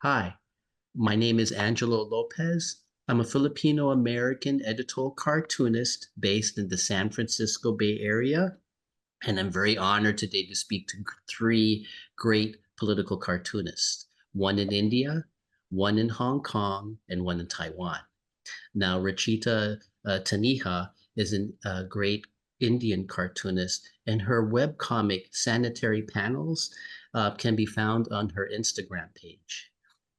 Hi, my name is Angelo Lopez. I'm a Filipino American editorial cartoonist based in the San Francisco Bay Area, and I'm very honored today to speak to three great political cartoonists, one in India, one in Hong Kong, and one in Taiwan. Now, Rachita Taneja is a great Indian cartoonist, and her webcomic Sanitary Panels can be found on her Instagram page.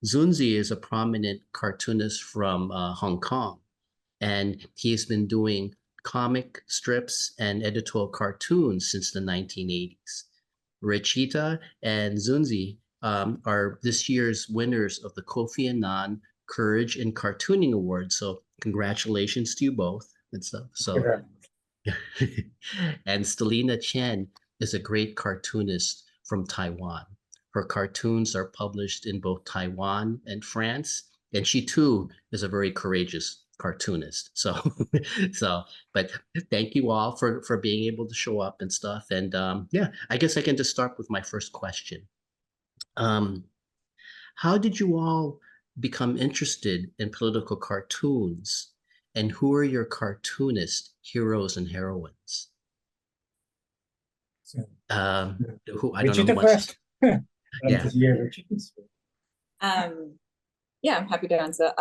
Zunzi is a prominent cartoonist from Hong Kong, and he's been doing comic strips and editorial cartoons since the 1980s. Rachita and Zunzi are this year's winners of the Kofi Annan Courage in Cartooning Award. So congratulations to you both. And and Stellina Chen is a great cartoonist from Taiwan. Her cartoons are published in both Taiwan and France, and she too is a very courageous cartoonist. But thank you all for being able to show up and stuff. And yeah, I guess I can just start with my first question. Um, how did you all become interested in political cartoons, and who are your cartoonist heroes and heroines? So, Who I don't know Rachita first. Yeah. Yeah, I'm happy to answer.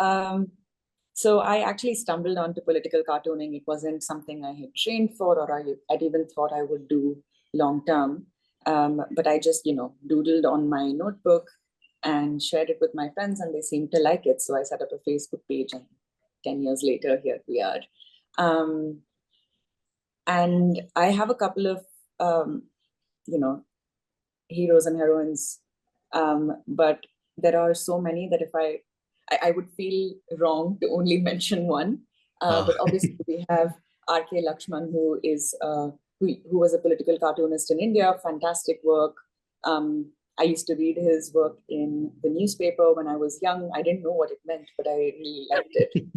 So I actually stumbled onto political cartooning. It wasn't something I had trained for, or I'd even thought I would do long term. But I just, doodled on my notebook and shared it with my friends, and they seemed to like it. So I set up a Facebook page, and 10 years later, here we are. And I have a couple of, heroes and heroines, but there are so many that if I would feel wrong to only mention one. But obviously we have R.K. Lakshman, who is who was a political cartoonist in India. Fantastic work. I used to read his work in the newspaper when I was young. I didn't know what it meant, but I really liked it.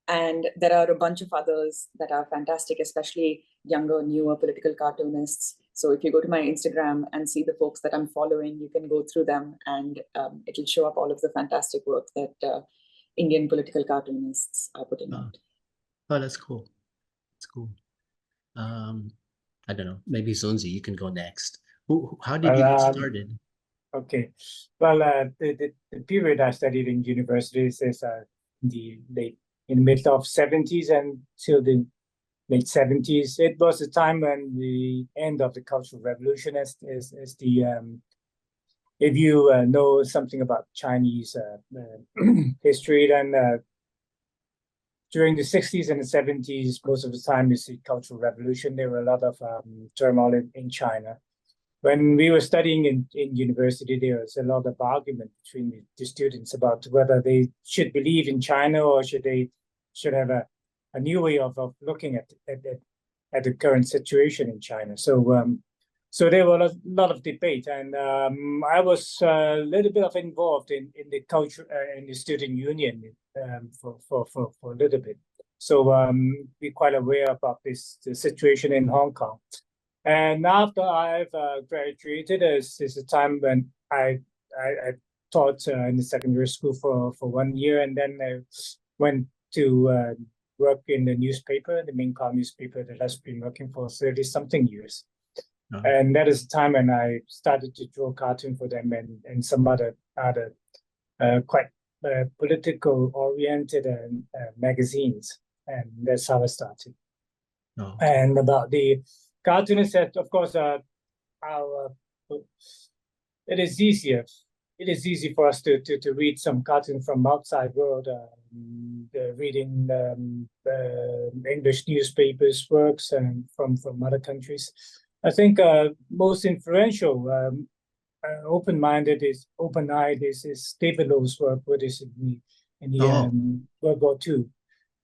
And there are a bunch of others that are fantastic, especially younger, newer political cartoonists. So if you go to my Instagram and see the folks that I'm following, you can go through them, and it'll show up all of the fantastic work that Indian political cartoonists are putting out. Oh, that's cool. That's cool. I don't know. Maybe Zunzi, you can go next. How did you get started? Okay. Well, the period I studied in universities is in the middle of 70s and till the late 70s. It was a time when the end of the Cultural Revolution is the if you know something about Chinese history, then during the 60s and the 70s, most of the time is the Cultural Revolution. There were a lot of turmoil in China. When we were studying in university, there was a lot of argument between the students about whether they should believe in China or should have a new way of looking at the current situation in China. So there were a lot of debate, and I was a little bit involved in the culture in the student union for a little bit. So we're quite aware about the situation in Hong Kong. And after I've graduated, is a time when I taught in the secondary school for 1 year, and then I went to work in the newspaper, the Ming Pao newspaper that has been working for 30-something years. Oh. And that is the time when I started to draw cartoon for them and some other quite political oriented magazines, and that's how I started. Oh. And about the cartoonist, that of course it is easier. It is easy for us to read some cartoon from outside world, reading English newspapers, works, and from other countries. I think most influential, open-eyed is David Lowe's work, what is in the World War II.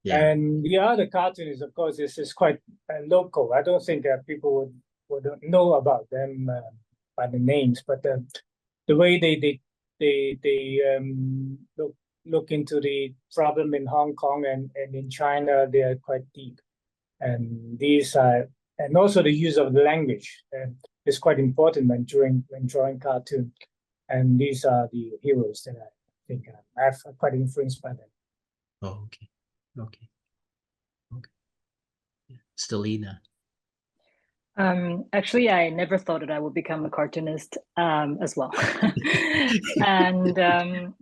Yeah. And the other cartoonist, of course, is quite local. I don't think people would know about them by the names, but the way they look into the problem in Hong Kong and in China, they are quite deep. And these are, and also the use of the language is quite important when drawing cartoon. And these are the heroes that I think I'm quite influenced by them. Oh, okay. Okay. Okay. Yeah. Stellina. Actually, I never thought that I would become a cartoonist as well. And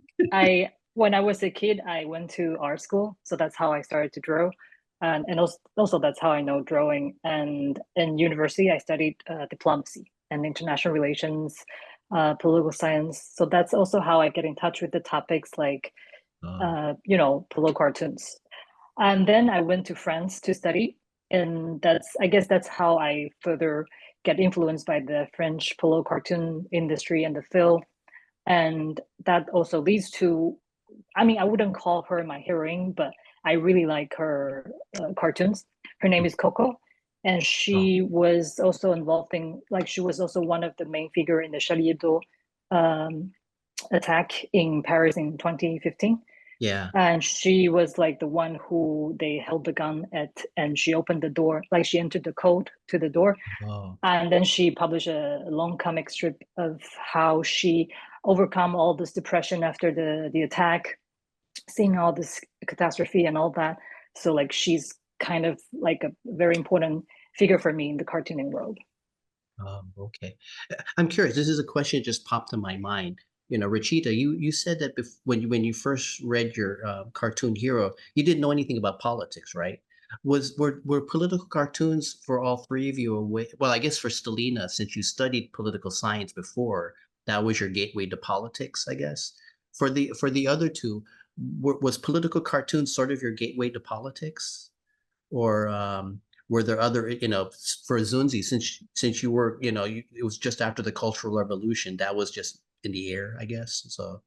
when I was a kid, I went to art school, so that's how I started to draw, and also that's how I know drawing. And in university, I studied diplomacy and international relations, political science. So that's also how I get in touch with the topics like, political cartoons. And then I went to France to study, and I guess that's how I further get influenced by the French polo cartoon industry and the film. And that also leads to, I mean, I wouldn't call her my heroine, but I really like her cartoons. Her name is Coco, and she was also involved in, like, she was also one of the main figure in the Charlie Hebdo attack in Paris in 2015. Yeah. And she was like the one who they held the gun at, and she opened the door, like she entered the code to the door. Oh. And then she published a long comic strip of how she overcome all this depression after the attack, seeing all this catastrophe and all that. So like she's kind of like a very important figure for me in the cartooning world. Okay. I'm curious. This is a question that just popped in my mind. Rachita, you said that when you first read your cartoon hero, you didn't know anything about politics, right? Were political cartoons for all three of you a way? Well, I guess for Stellina, since you studied political science before, that was your gateway to politics, I guess. For the other two, was political cartoons sort of your gateway to politics, or were there other, for Zunzi, since you were, it was just after the Cultural Revolution, that was just in the air, I guess. So,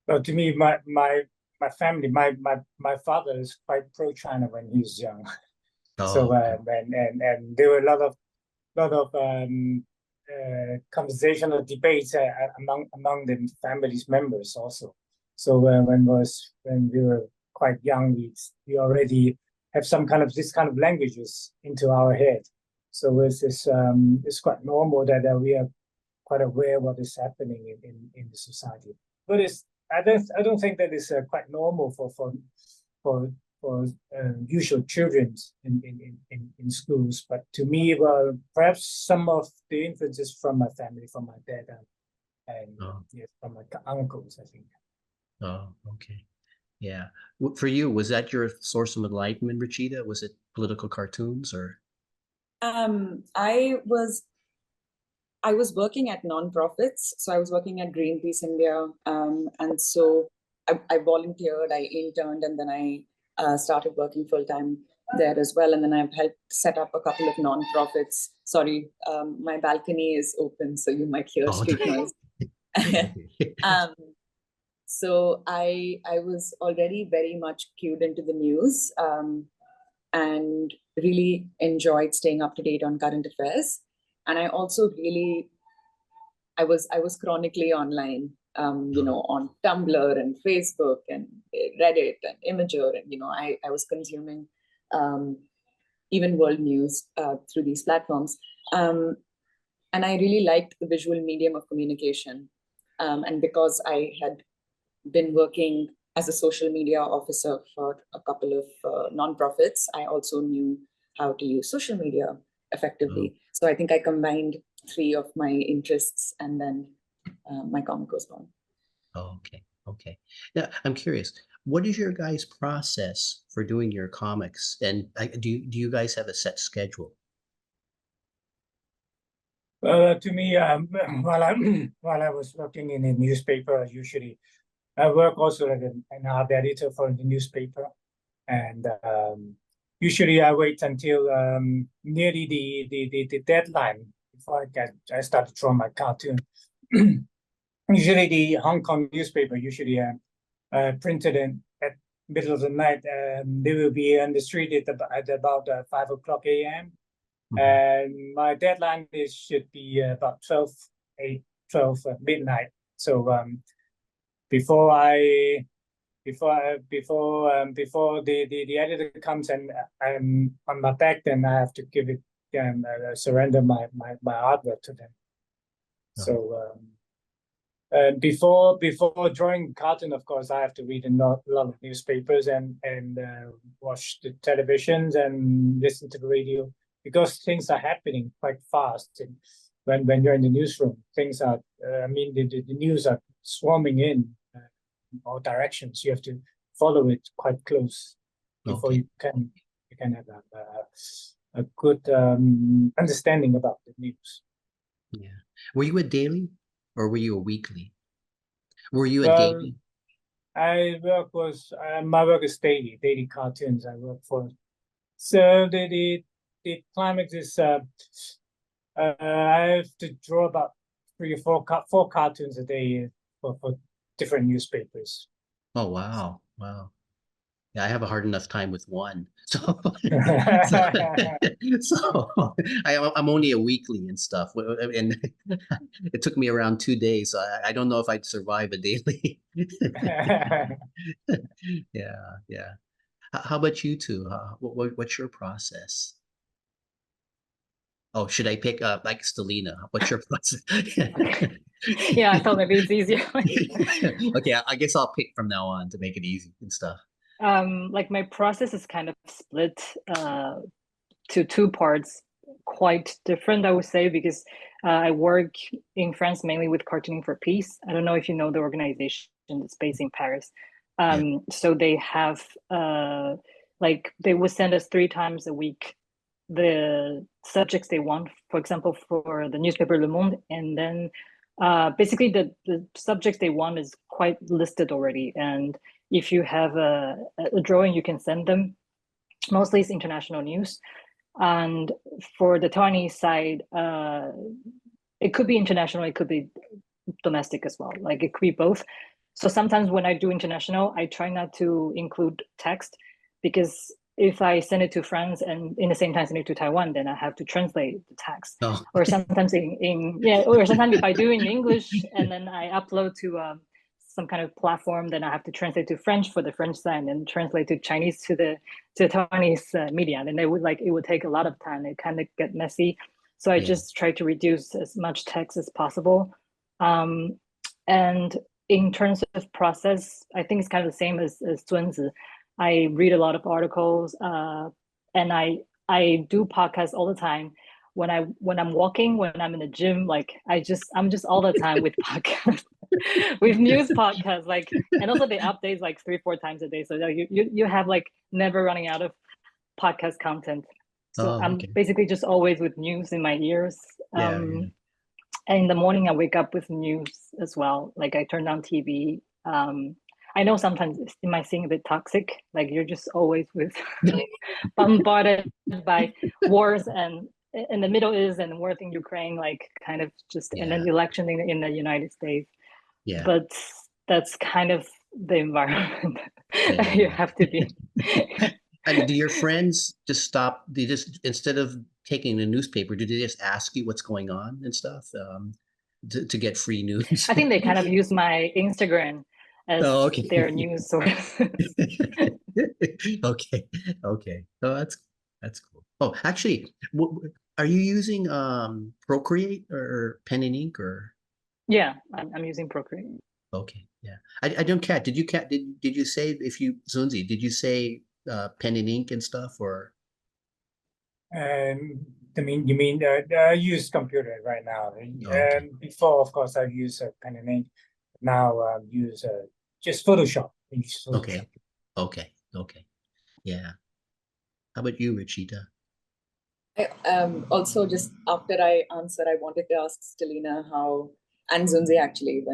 well, to me, my family, my father is quite pro-China when he was young. So and there were a lot of conversation or debates among the family's members also. So when we were quite young, we already have this kind of languages into our head. So it's quite normal that we are quite aware what is happening in the society. But I don't think that is quite normal for usual children in schools. But to me, well, perhaps some of the influences from my family, from my dad and from my uncles, I think. Oh, okay. Yeah. For you, was that your source of enlightenment, Rachita? Was it political cartoons or? I was working at nonprofits. So I was working at Greenpeace India. And so I volunteered, I interned, and then I started working full-time there as well. And then I've helped set up a couple of nonprofits. Sorry, my balcony is open, so you might hear street noise. So I was already very much cued into the news and really enjoyed staying up to date on current affairs. And I also I was chronically online, on Tumblr and Facebook and Reddit and Imager. And, I was consuming even world news through these platforms. And I really liked the visual medium of communication. And because I had been working as a social media officer for a couple of nonprofits, I also knew how to use social media effectively. So I think I combined three of my interests, and then my comic was born. Oh, okay. Now, I'm curious, what is your guys' process for doing your comics? And do you guys have a set schedule? To me, while I was working in a newspaper, usually I work also as an art editor for the newspaper, and usually I wait until nearly the deadline before I start to draw my cartoon. Usually the Hong Kong newspaper printed at middle of the night. They will be on the street at about 5 o'clock a.m. And my deadline should be about 12 midnight. So before the editor comes and I'm on my back, then I have to give it surrender my artwork to them. So Before drawing cartoon, of course, I have to read a lot of newspapers and watch the televisions and listen to the radio, because things are happening quite fast. And when you're in the newsroom, things are, the news are swarming in all directions. You have to follow it quite close before Okay. you can have a good understanding about the news. Yeah. Were you a daily or were you a weekly? Were you a Well, daily? My work is daily cartoons I work for. So the climax is I have to draw about 3 or 4 cartoons a day for different newspapers. Oh, wow. Wow. Yeah, I have a hard enough time with one. So, so I'm only a weekly and stuff. And it took me around 2 days. So I don't know if I'd survive a daily. Yeah, yeah. How about you two? What's your process? Oh, should I pick like Stellina? What's your process? Yeah, I thought maybe it's easier. Okay, I guess I'll pick from now on to make it easy and stuff. Like my process is kind of split to 2 parts, quite different, I would say, because I work in France mainly with Cartooning for Peace. I don't know if you know the organization that's based in Paris. So they have like they would send us 3 times a week the subjects they want, for example, for the newspaper Le Monde, and then basically the subjects they want is quite listed already. And if you have a drawing, you can send them. Mostly it's international news. And for the Taiwanese side, it could be international, it could be domestic as well. Like it could be both. So sometimes when I do international, I try not to include text, because if I send it to friends and in the same time send it to Taiwan, then I have to translate the text. Oh. Or sometimes or sometimes if I do in English and then I upload to some kind of platform, then I have to translate to French for the French side and translate to Chinese to the Taiwanese media. And it would take a lot of time. It kind of get messy. So I just try to reduce as much text as possible. And in terms of process, I think it's kind of the same as Zunzi. I read a lot of articles, and I do podcasts all the time. When I'm walking, when I'm in the gym, like I'm just all the time with podcasts, with news podcasts, like, and also they update like 3-4 times a day. So you have like never running out of podcast content. So I'm basically just always with news in my ears. And in the morning, I wake up with news as well. Like I turn on TV. I know sometimes it might seem a bit toxic. Like you're just always with bombarded by wars and in the Middle East and wars in Ukraine, like kind of just, and then the election in the United States. Yeah. But that's kind of the environment that you have to be. I mean, do your friends just stop? They just, instead of taking the newspaper, do they just ask you what's going on and stuff to get free news? I think they kind of use my Instagram as their news source. Okay. Oh, that's cool. Oh, actually, are you using Procreate or pen and ink or? Yeah, I'm using Procreate. Okay, yeah. I don't catch. Did you say Zunzi? Did you say pen and ink and stuff or? You mean I use computer right now. Before, of course, I use pen and ink. Now I use just Photoshop. Okay. Yeah. How about you, Rachita? Also, just after I answer, I wanted to ask Stellina and Zunzi actually,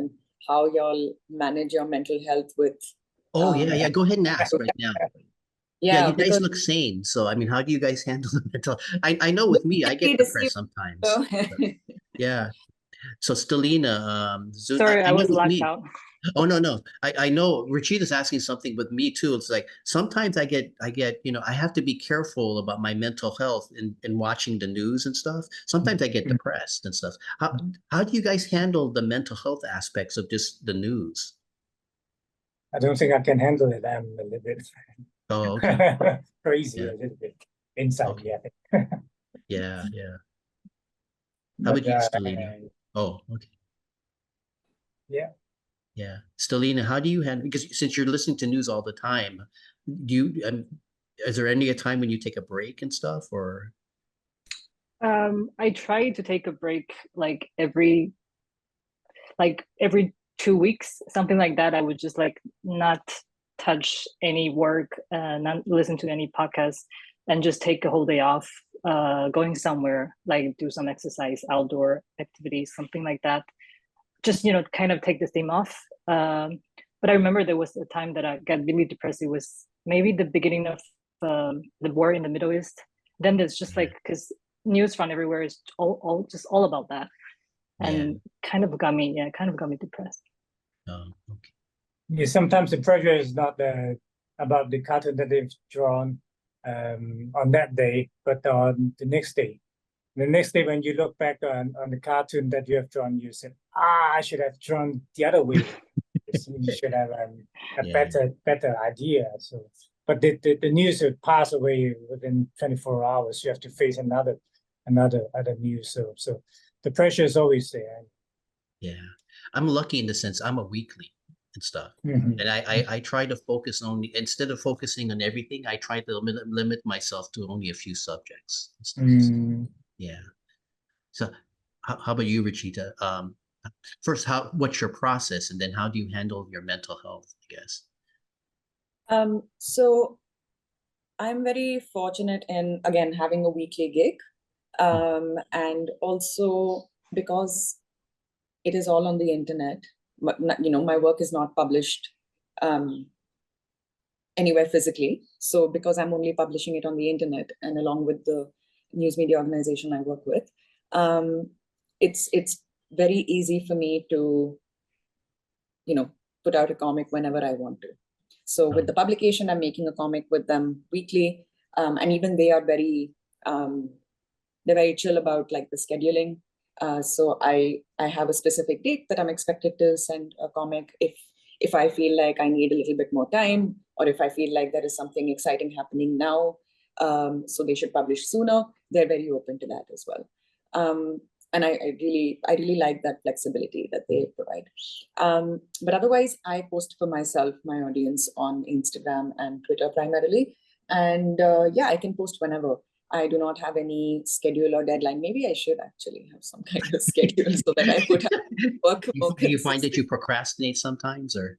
how y'all manage your mental health with. Oh yeah. Go ahead and ask right now. Yeah, you guys look sane. So I mean, how do you guys handle the mental? I know with me, I get depressed sometimes. Yeah. So Stellina, sorry, I was locked out. Oh no. I know Rachita's asking something with me too. It's like sometimes I get, I have to be careful about my mental health in watching the news and stuff. Sometimes I get depressed and stuff. How do you guys handle the mental health aspects of just the news? I don't think I can handle it. I'm a little bit crazy, a little bit inside. Yeah. How about you, Stellina? Oh, okay. Yeah. Yeah. Stellina, how do you handle, because since you're listening to news all the time, do you, is there any a time when you take a break and stuff, or? I try to take a break every 2 weeks, something like that. I would just like not touch any work, not listen to any podcasts, and just take a whole day off, going somewhere, like do some exercise, outdoor activities, something like that. Just, kind of take this theme off. But I remember there was a time that I got really depressed. It was maybe the beginning of the war in the Middle East. Then there's just Yeah. like, because news from everywhere is all about that, and kind of got me depressed. Okay. Yeah, sometimes the pressure is not about the cartoon that they've drawn on that day, but on the next day. The next day, when you look back on the cartoon that you have drawn, you said, I should have drawn the other way. You should have a Yeah. better idea. So, but the news would pass away within 24 hours. You have to face another news. So the pressure is always there. Yeah. I'm lucky in the sense I'm a weekly and stuff. Mhm. And I try to focus only, instead of focusing on everything, I try to limit myself to only a few subjects and stuff. Mm. Yeah. So how about you, Rachita? First, what's your process, and then how do you handle your mental health, I guess? So I'm very fortunate in, again, having a weekly gig. And also because it is all on the internet, my work is not published anywhere physically. So because I'm only publishing it on the internet and along with the news media organization I work with, it's very easy for me to, put out a comic whenever I want to. So with the publication, I'm making a comic with them weekly. And even they are they're very chill about like the scheduling. So I have a specific date that I'm expected to send a comic. If I feel like I need a little bit more time, or if I feel like there is something exciting happening now, so they should publish sooner, they're very open to that as well. And I really like that flexibility that they provide. But otherwise, I post for myself, my audience on Instagram and Twitter primarily. And I can post whenever. I do not have any schedule or deadline. Maybe I should actually have some kind of schedule so that I would have work more Do you find that you consistently. procrastinate sometimes, or?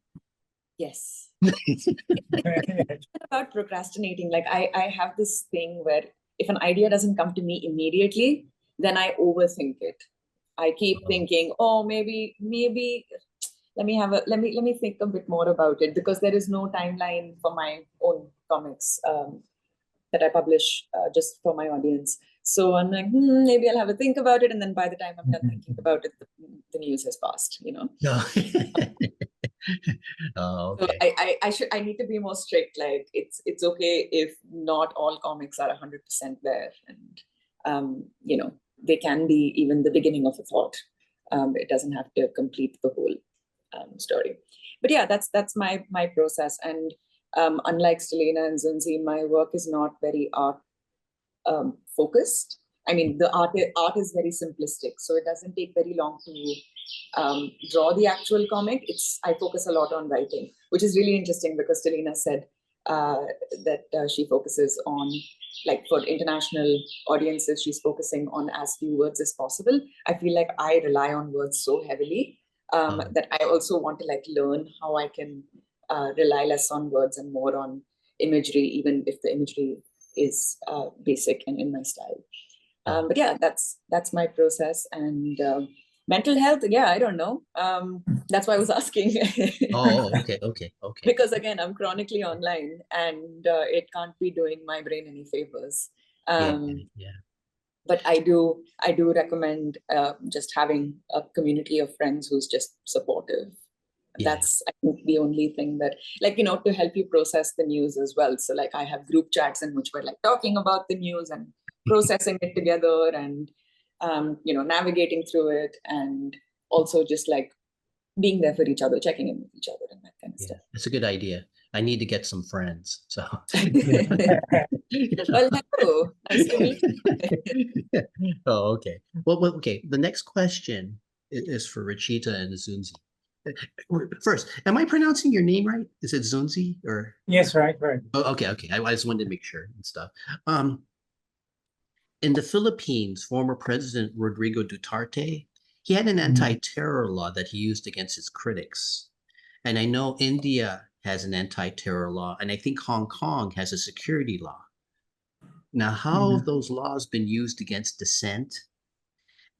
Yes. It's not about procrastinating. Like I have this thing where if an idea doesn't come to me immediately, then I overthink it. I keep thinking, oh, maybe let me think a bit more about it, because there is no timeline for my own comics that I publish just for my audience. So I'm like, maybe I'll have a think about it, and then by the time I'm done thinking about it, the news has passed. No. So Okay. I need to be more strict. Like it's okay if not all comics are 100% there, and they can be even the beginning of a thought. It doesn't have to complete the whole story. But yeah, that's my process. And unlike Stellina and Zunzi, my work is not very art focused. I mean, the art is very simplistic, so it doesn't take very long to draw the actual comic. I focus a lot on writing, which is really interesting because Stellina said that she focuses on, like, for international audiences, she's focusing on as few words as possible. I feel like I rely on words so heavily that I also want to like learn how I can rely less on words and more on imagery, even if the imagery is basic and in my style. But yeah, that's my process. And mental health, I don't know. That's why I was asking. Okay. Because again, I'm chronically online, and it can't be doing my brain any favors. Yeah. But I do recommend just having a community of friends who's just supportive. Yeah. That's, I think, the only thing that, like, to help you process the news as well. So like I have group chats in which we're like talking about the news and processing it together, and navigating through it, and also just like being there for each other, checking in with each other and that kind of stuff. That's a good idea. I need to get some friends. So Well, hello. Nice to meet you. Oh, okay. Well, okay. The next question is for Rachita and Zunzi. First, am I pronouncing your name right? Is it Zunzi or? Yes, right. Oh, okay. I just wanted to make sure and stuff. In the Philippines, former President Rodrigo Duterte, he had an anti-terror law that he used against his critics. And I know India has an anti-terror law, and I think Hong Kong has a security law. Now, how have those laws been used against dissent,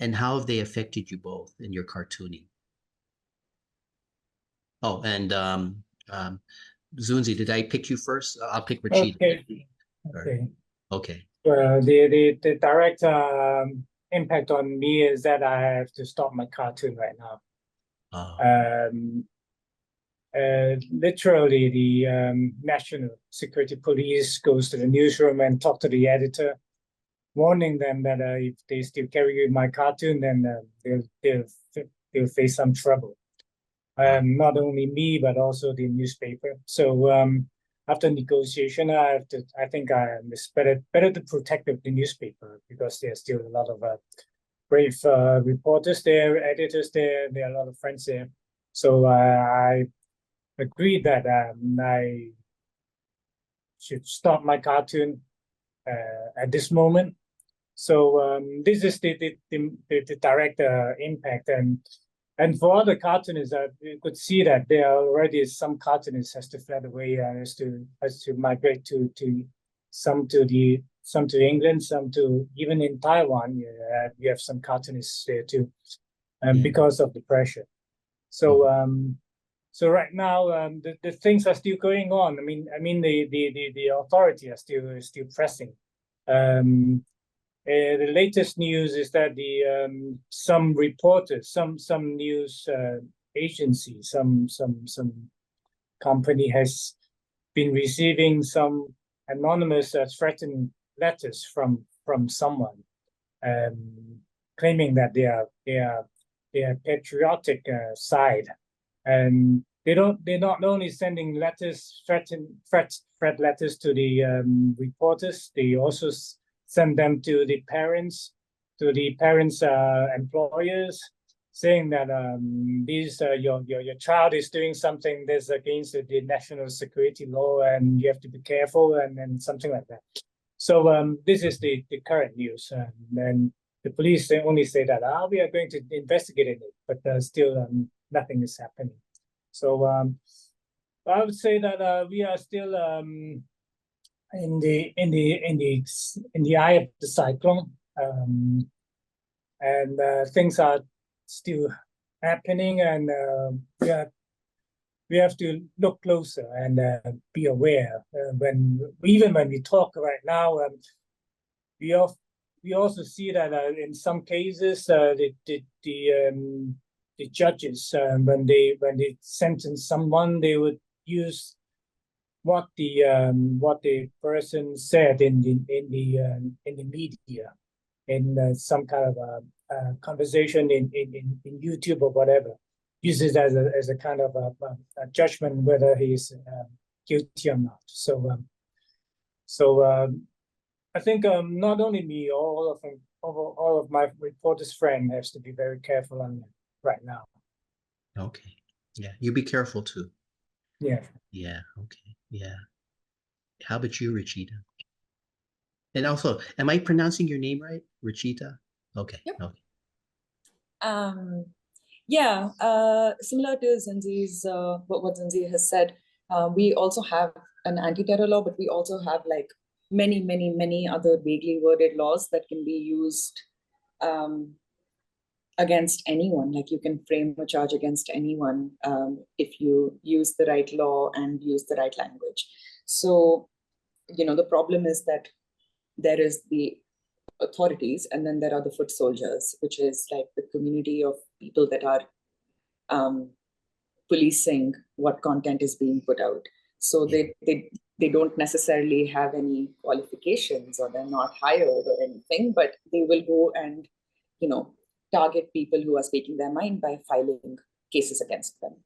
and how have they affected you both in your cartooning? Oh, and Zunzi, did I pick you first? I'll pick Rachita. Okay. Okay. The direct impact on me is that I have to stop my cartoon right now. Literally, the National Security Police goes to the newsroom and talk to the editor, warning them that if they still carry my cartoon, then they'll face some trouble. Not only me, but also the newspaper. So after negotiation, I think it's better to protect the newspaper, because there's still a lot of brave reporters there, editors there. There are a lot of friends there. So I agreed that I should stop my cartoon at this moment. So this is the direct impact, and for other cartoonists, you could see that there are already some cartoonists has to fled away, has to migrate to some to England, some to even in Taiwan. You have some cartoonists there too, because of the pressure. So so right now the things are still going on. I mean the authority are still pressing. The latest news is that some reporters, some news agency, some company has been receiving some anonymous threatening letters from someone, claiming that they are patriotic side, and they're not only sending letters, threat letters to the reporters. They also send them to the parents, employers, saying that your child is doing something that's against the national security law, and you have to be careful, and something like that. So this is the current news, and then the police only say that we are going to investigate it, but still nothing is happening. So I would say that we are still in the eye of the cyclone, and things are still happening, and we have to look closer and be aware. Even when we talk right now, we also see that in some cases the judges, when they sentence someone, they would use what the person said in the media, in some kind of a conversation in YouTube or whatever, use it as a kind of a judgment whether he's guilty or not. So I think not only me, all of my reporters' friends has to be very careful on right now. Okay. Yeah, you be careful too. Yeah. Yeah. Okay. Yeah. How about you, Rachita? And also, am I pronouncing your name right, Rachita? Okay. Yep. Okay. Yeah. Similar to Zunzi's, what Zunzi has said, we also have an anti-terror law, but we also have like many other vaguely worded laws that can be used against anyone. Like you can frame a charge against anyone if you use the right law and use the right language. So, the problem is that there is the authorities, and then there are the foot soldiers, which is like the community of people that are policing what content is being put out. So they don't necessarily have any qualifications, or they're not hired or anything, but they will go and target people who are speaking their mind by filing cases against them.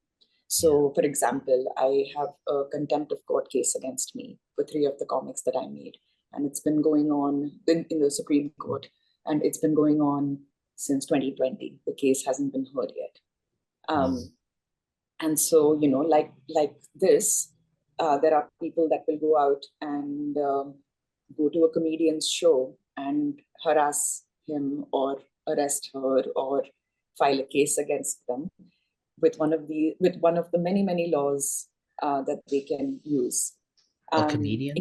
So, for example, I have a contempt of court case against me for 3 of the comics that I made. And it's been going on in the Supreme Court. And it's been going on since 2020. The case hasn't been heard yet. And so, you know, like this, there are people that will go out and go to a comedian's show and harass him or arrest her or file a case against them with one of the many laws that they can use. A comedian?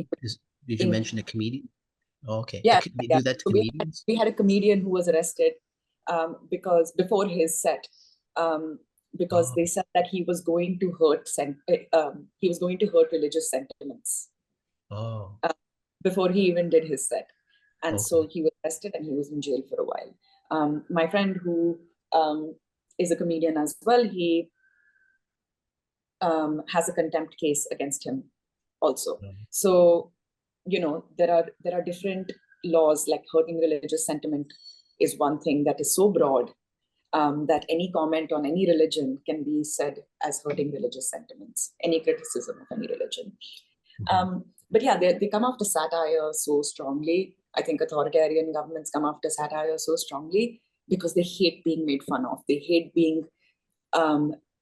Did you mention a comedian? Oh, okay. Yeah, They yeah. do that to So comedians? we had a comedian who was arrested because before his set, because they said that he was going to hurt religious sentiments. Oh. Before he even did his set. And Okay. so he was arrested and he was in jail for a while. My friend who is a comedian as well, he has a contempt case against him also. So, you know, there are different laws, like hurting religious sentiment is one thing that is so broad that any comment on any religion can be said as hurting religious sentiments, any criticism of any religion. But yeah, they come after satire so strongly. I think authoritarian governments come after satire so strongly because they hate being made fun of. They hate being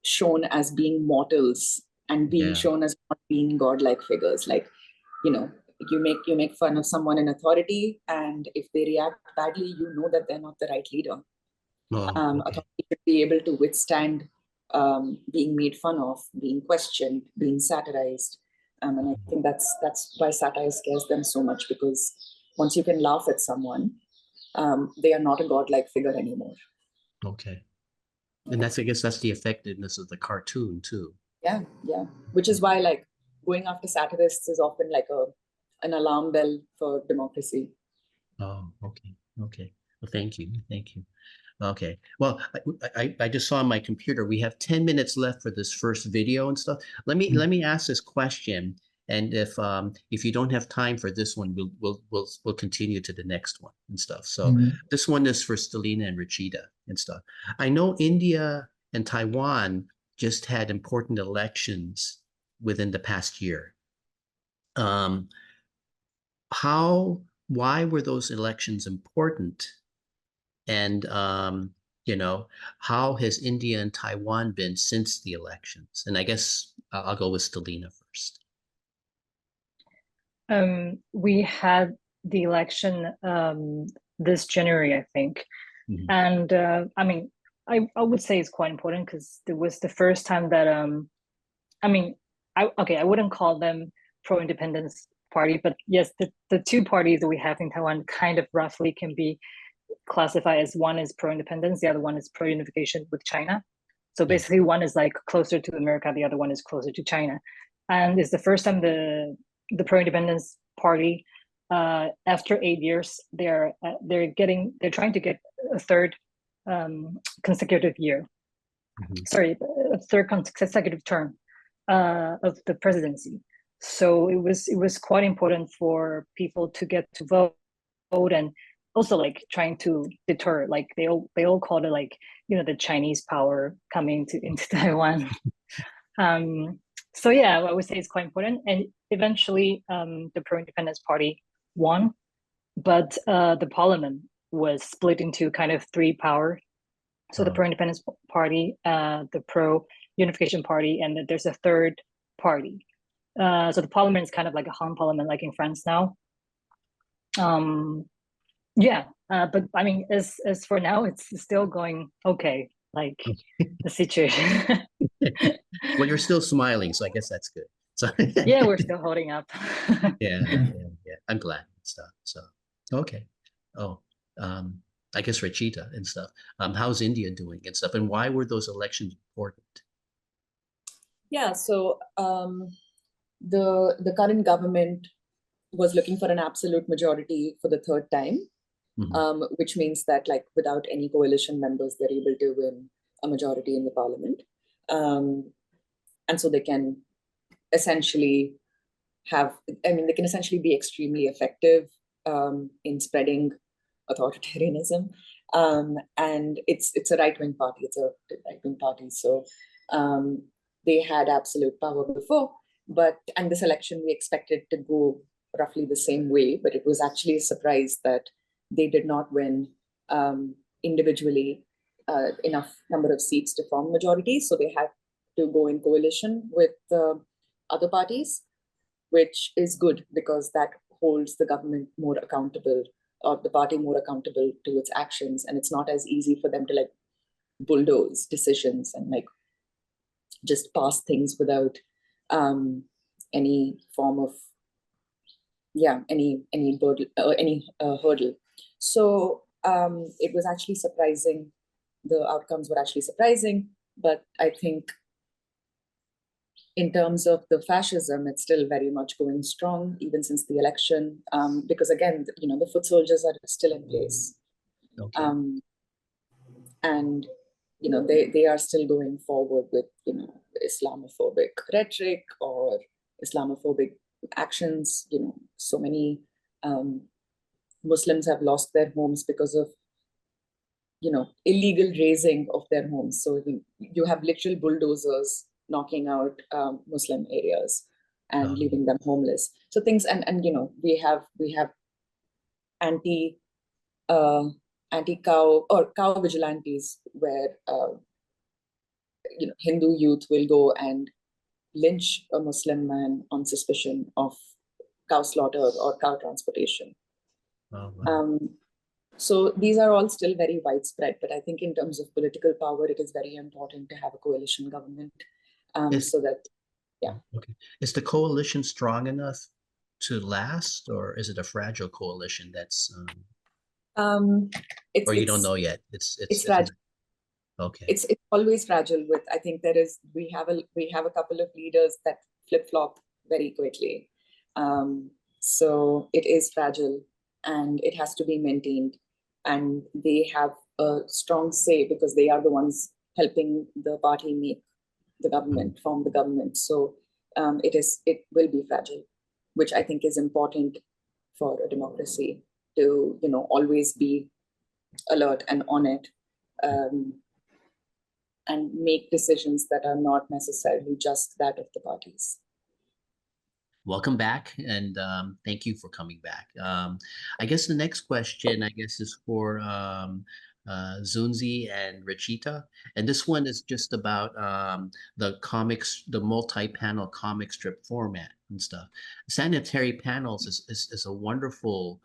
shown as being mortals and being shown as not being godlike figures. Like, you know, you make fun of someone in authority, and if they react badly, you know that they're not the right leader. Authority should be able to withstand being made fun of, being questioned, being satirized. And I think that's why satire scares them so much, because once you can laugh at someone, they are not a godlike figure anymore. Okay. And I guess that's the effectiveness of the cartoon too. Yeah, yeah. Which is why, like, going after satirists is often like an alarm bell for democracy. Oh, okay. Okay. Well, thank you. Thank you. Okay. Well, I just saw on my computer we have 10 minutes left for this first video and stuff. Let me ask this question, and if you don't have time for this one, we'll continue to the next one and stuff. So this one is for Stellina and Rachita and stuff. I know India and Taiwan just had important elections within the past year. Why were those elections important? And, you know, how has India and Taiwan been since the elections? And I guess I'll go with Stellina first. We had the election this January, I think. And I mean, I would say it's quite important because it was the first time that, I mean, I wouldn't call them pro-independence party, but yes, the two parties that we have in Taiwan kind of roughly can be classified as one is pro-independence, the other one is pro-unification with China. So basically one is like closer to America, the other one is closer to China. And it's the first time the pro-independence party, after 8 years, they're trying to get a third consecutive year. Sorry, a third consecutive term of the presidency. So it was quite important for people to get to vote, and also like trying to deter, like they all called it, like, you know, the Chinese power coming into Taiwan. So yeah, I would say it's quite important. And eventually the pro-independence party won, but the parliament was split into kind of three power. So the pro-independence party, the pro-unification party, and there's a third party. So the parliament is kind of like a hung parliament, like in France now. Yeah, but I mean, as for now, it's still going okay, like the situation. Well, you're still smiling, so I guess that's good. So yeah, we're still holding up. yeah. I'm glad and stuff. So okay. Oh, I guess Rachita and stuff. How's India doing and stuff, and why were those elections important? Yeah, so the current government was looking for an absolute majority for the third time, which means that, like, without any coalition members, they're able to win a majority in the parliament. And so they can essentially be extremely effective in spreading authoritarianism. And it's a right-wing party. It's a right-wing party. So they had absolute power before, and this election we expected to go roughly the same way, but it was actually a surprise that they did not win individually enough number of seats to form majority. So they had to go in coalition with other parties, which is good because that holds the government more accountable, or the party more accountable to its actions. And it's not as easy for them to like bulldoze decisions and like just pass things without any form of any hurdle. So it was actually surprising. The outcomes were actually surprising, but I think in terms of the fascism, it's still very much going strong, even since the election, because again, the foot soldiers are still in place. Okay. And they are still going forward with Islamophobic rhetoric or Islamophobic actions. So many Muslims have lost their homes because of illegal razing of their homes. So you have literal bulldozers knocking out Muslim areas and leaving them homeless. So things, and we have anti-cow or cow vigilantes where Hindu youth will go and lynch a Muslim man on suspicion of cow slaughter or cow transportation. Oh, wow. So these are all still very widespread, but I think in terms of political power, it is very important to have a coalition government. So that, yeah. Okay. Is the coalition strong enough to last, or is it a fragile coalition that's or you don't know yet? It's fragile. Okay. It's always fragile. With I think we have a couple of leaders that flip-flop very quickly. So it is fragile and it has to be maintained. And they have a strong say because they are the ones helping the party make the government, form the government. So it will be fragile, which I think is important for a democracy to always be alert and on it, and make decisions that are not necessarily just that of the parties. Welcome back, and thank you for coming back. I guess the next question, is for Zunzi and Rachita, and this one is just about the comics, the multi-panel comic strip format and stuff. Sanitary Panels is a wonderful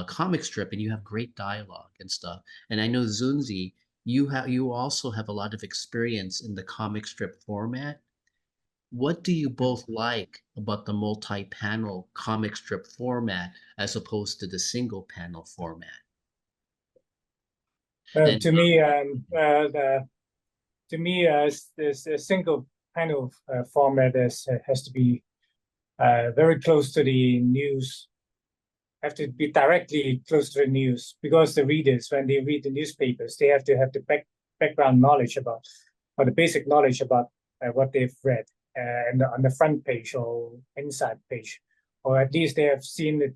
comic strip, and you have great dialogue and stuff. And I know Zunzi, you also have a lot of experience in the comic strip format. What do you both like about the multi-panel comic strip format as opposed to the single panel format? To me, this single panel format has to be very close to the news. Have to be directly close to the news, because the readers, when they read the newspapers, they have to have the background knowledge about, or the basic knowledge about what they've read. And on the front page or inside page, or at least they have seen the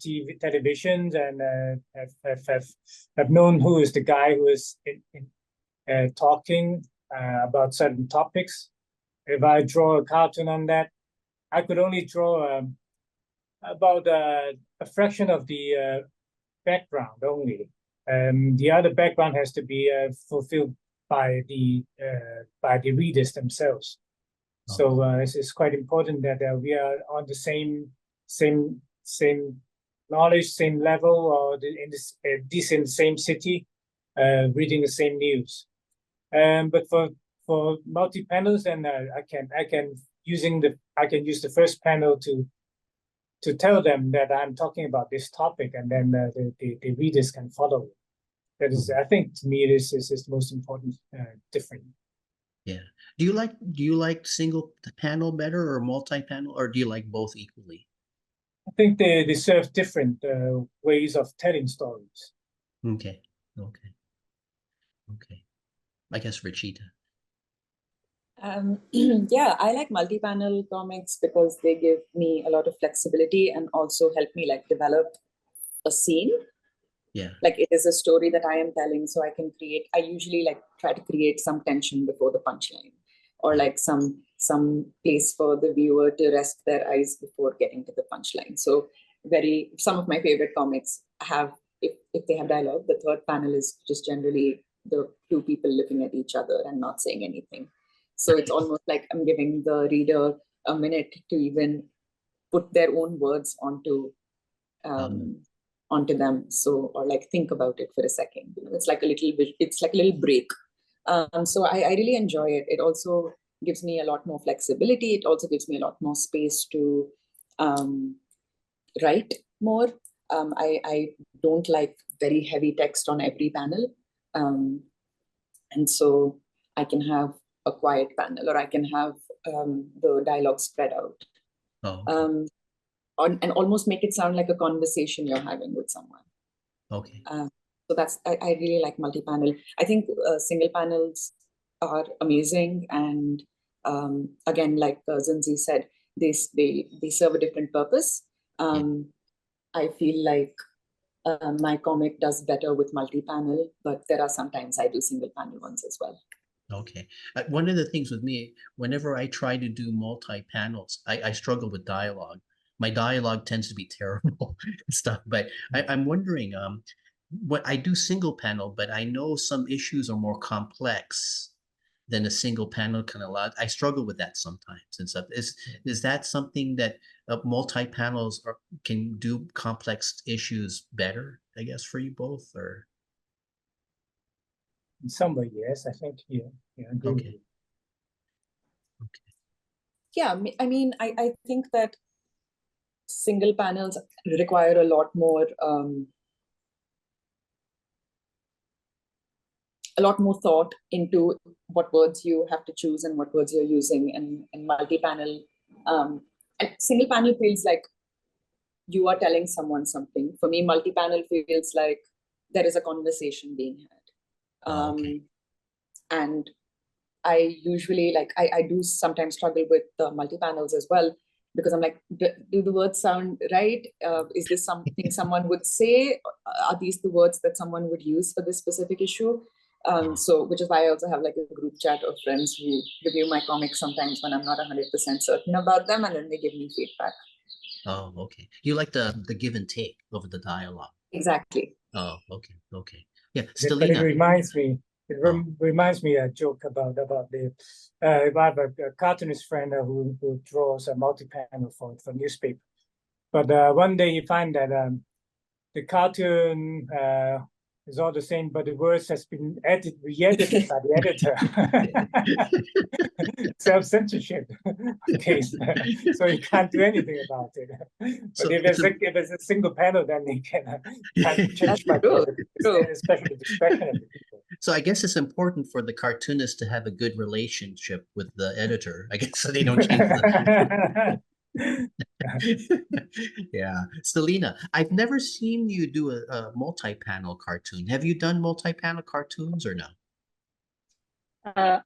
televisions and have known who is the guy who is talking about certain topics. If I draw a cartoon on that, I could only draw about a fraction of the background only. The other background has to be fulfilled by the readers themselves. So it's quite important that we are on the same knowledge, same level, or in the same city, reading the same news. But for multi panels, then I can use the first panel to tell them that I'm talking about this topic, and then the readers can follow. That is, I think, to me, this is the most important difference. Yeah. Do you like single panel better or multi-panel, or do you like both equally? I think they serve different ways of telling stories. Okay. I guess Rachita. Yeah, I like multi-panel comics because they give me a lot of flexibility and also help me like develop a scene. Yeah. Like it is a story that I am telling, so I usually like try to create some tension before the punchline, or like some place for the viewer to rest their eyes before getting to the punchline. So some of my favorite comics have, if they have dialogue, the third panel is just generally the two people looking at each other and not saying anything. So it's almost like I'm giving the reader a minute to even put their own words onto them. So, or like think about it for a second. It's like a little bit, it's like a little break. So I really enjoy it. It also gives me a lot more flexibility. It also gives me a lot more space to write more. I don't like very heavy text on every panel. And so I can have a quiet panel, or I can have the dialogue spread out. Oh, okay. And almost make it sound like a conversation you're having with someone. Okay. So that's, I really like multi-panel. I think single panels are amazing. And again, like Zunzi said, they serve a different purpose. I feel like my comic does better with multi-panel, but there are sometimes I do single panel ones as well. Okay. One of the things with me, whenever I try to do multi-panels, I struggle with dialogue. My dialogue tends to be terrible and stuff, but I'm wondering, what I do single panel, but I know some issues are more complex than a single panel can allow. I struggle with that sometimes and stuff. Is that something that multi-panels can do complex issues better, I guess, for you both, or? In some way, yes, I think, yeah, I agree with Okay. you. Okay. Yeah, I mean, I think that single panels require a lot more thought into what words you have to choose and what words you're using, and multi-panel. And single panel feels like you are telling someone something. For me, multi-panel feels like there is a conversation being had. Okay. And I usually I do sometimes struggle with the multi-panels as well, because I'm like, do the words sound right? Is this something someone would say? Are these the words that someone would use for this specific issue? So, which is why I also have like a group chat of friends who review my comics sometimes when I'm not 100% certain about them, and then they give me feedback. Oh, okay. You like the give and take over the dialogue. Exactly. Oh, okay, okay. Yeah, But it Stellina. reminds me, Oh. reminds me a joke about the I have a cartoonist friend who draws a multi-panel for newspaper. But one day he find that the cartoon is all the same, but the words has been re-edited by the editor. Self-censorship case. So you can't do anything about it. But So if it's a single panel, then they can change much, true. especially the expression of the people. So I guess it's important for the cartoonist to have a good relationship with the editor, I guess, so they don't change the. Yeah. Stellina, I've never seen you do a multi-panel cartoon. Have you done multi-panel cartoons or no?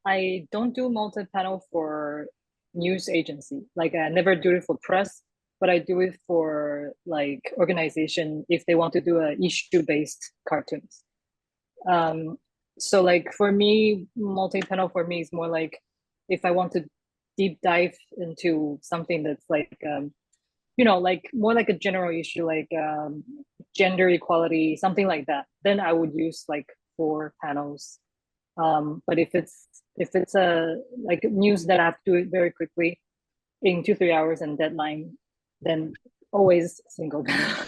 I don't do multi-panel for news agency. Like I never do it for press, but I do it for like organization if they want to do a issue-based cartoons. So like for me, multi-panel for me is more like if I want to deep dive into something that's like like more like a general issue, like gender equality, something like that, then I would use like 4 panels. But if it's a like news that I have to do it very quickly in 2-3 hours and deadline, then always single panel.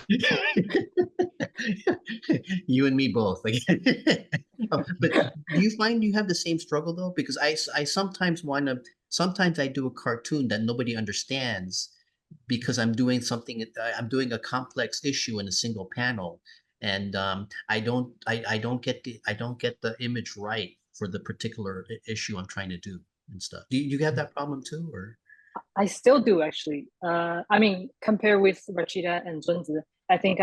You and me both. Oh, but do you find you have the same struggle though? Because I sometimes sometimes I do a cartoon that nobody understands because I'm doing I'm doing a complex issue in a single panel. And I don't get the image right for the particular issue I'm trying to do and stuff. Do you have that problem too, or? I still do actually. I mean, compare with Rachita and Zunzi, I think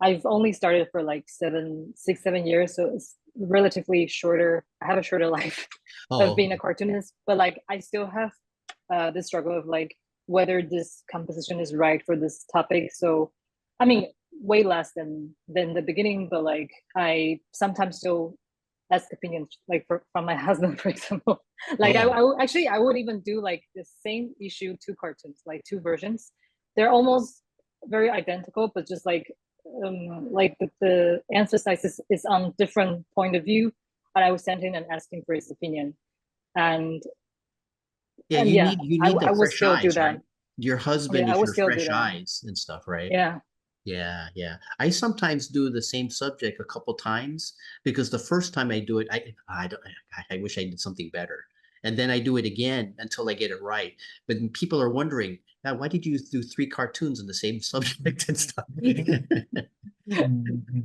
I've only started for like 6-7 years, so it's relatively shorter. I have a shorter life of Oh, being a cartoonist, but like I still have the struggle of like whether this composition is right for this topic. So, I mean, way less than the beginning, but like I sometimes still ask opinions like from my husband, for example. Like I would even do like the same issue, 2 cartoons, like 2 versions. They're almost very identical, but just like the emphasis is on different point of view. And I was sending and asking for his opinion. And Yeah, and you yeah, need you I, need the I would fresh still do eyes, that. right? Your husband Yeah, I is would your still do fresh that. eyes and stuff, right? Yeah. Yeah, yeah. I sometimes do the same subject a couple times because the first time I do it, I don't I wish I did something better. And then I do it again until I get it right. But people are wondering, "Now, why did you do three cartoons on the same subject and stuff?"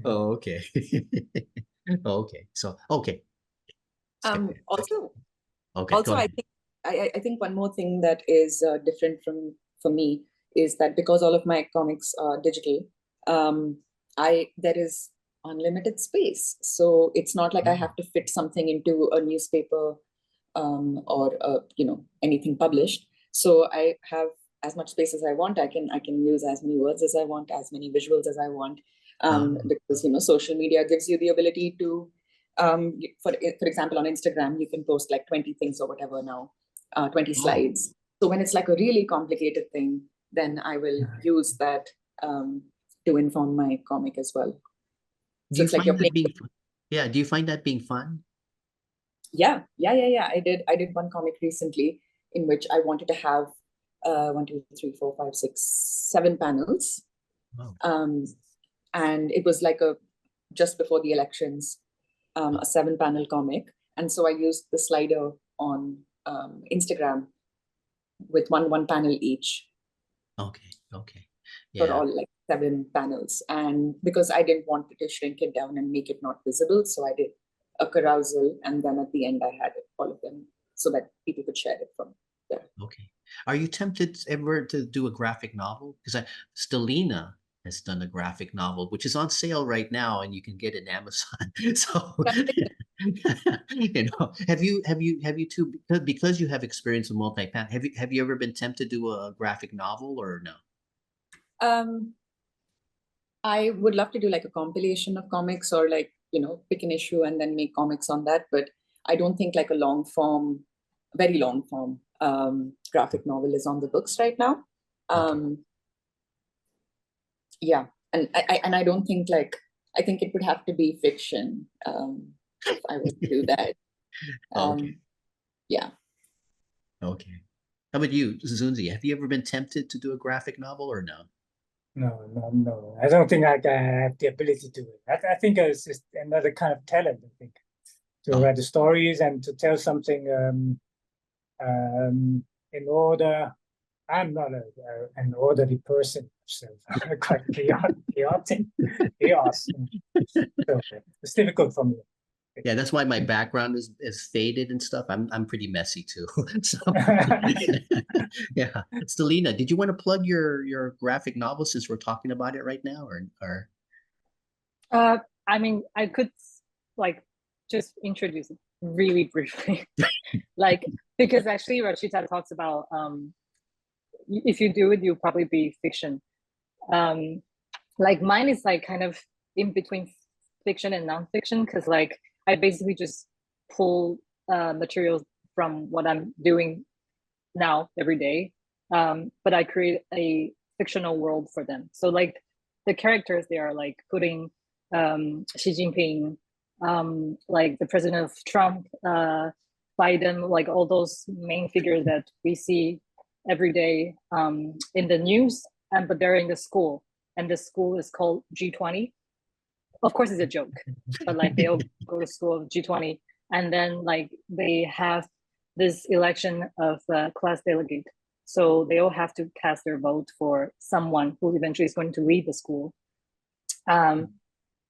Oh, okay. Okay. So, okay. Also, Okay, go I ahead. think I think one more thing that is different from for me is that because all of my comics are digital, I there is unlimited space. So it's not like I have to fit something into a newspaper or anything published. So I have as much space as I want. I can use as many words as I want, as many visuals as I want, because social media gives you the ability to for example, on Instagram, you can post like 20 things or whatever now, 20 slides. So when it's like a really complicated thing, then I will use that to inform my comic as well. Do So you it's like find you're that playing. being fun? Yeah, do you find that being fun? Yeah. I did one comic recently in which I wanted to have 1, 2, 3, 4, 5, 6, 7 panels. Oh. And it was like just before the elections, a 7-panel comic. And so I used the slider on Instagram with one panel each Okay, okay. for Yeah. all like 7 panels. And because I didn't want to shrink it down and make it not visible, so I did a carousel, and then at the end I had all of them so that people could share it from there. Okay. Are you tempted ever to do a graphic novel? Because Stellina has done a graphic novel, which is on sale right now, and you can get it on Amazon. So, have you two, because you have experience with multi-pan, have you ever been tempted to do a graphic novel or no? I would love to do like a compilation of comics or like, pick an issue and then make comics on that. But I don't think like a very long form graphic novel is on the books right now. Okay. Yeah. And I don't think I think it would have to be fiction if I were to do that. Okay. Yeah. Okay. How about you, Zunzi? Have you ever been tempted to do a graphic novel or no? No. I don't think I have the ability to do it. I think it's just another kind of talent, I think, to write the stories and to tell something in order. I'm not an orderly person, so I'm quite chaotic, chaos. So it's difficult for me. Yeah, that's why my background is faded and stuff. I'm pretty messy too. So, yeah. Stellina, did you want to plug your graphic novel since we're talking about it right now, or? I mean, I could like just introduce it really briefly, like because actually Rachita talks about if you do it, you'll probably be fiction. Like mine is like kind of in between fiction and nonfiction because like I basically just pull materials from what I'm doing now every day, but I create a fictional world for them. So like the characters, they are like putting Xi Jinping, like the president of Trump, Biden, like all those main figures that we see every day in the news, but they're in the school, and the school is called G20. Of course, it's a joke, but like they all go to school of G20, and then like they have this election of class delegate. So they all have to cast their vote for someone who eventually is going to lead the school. And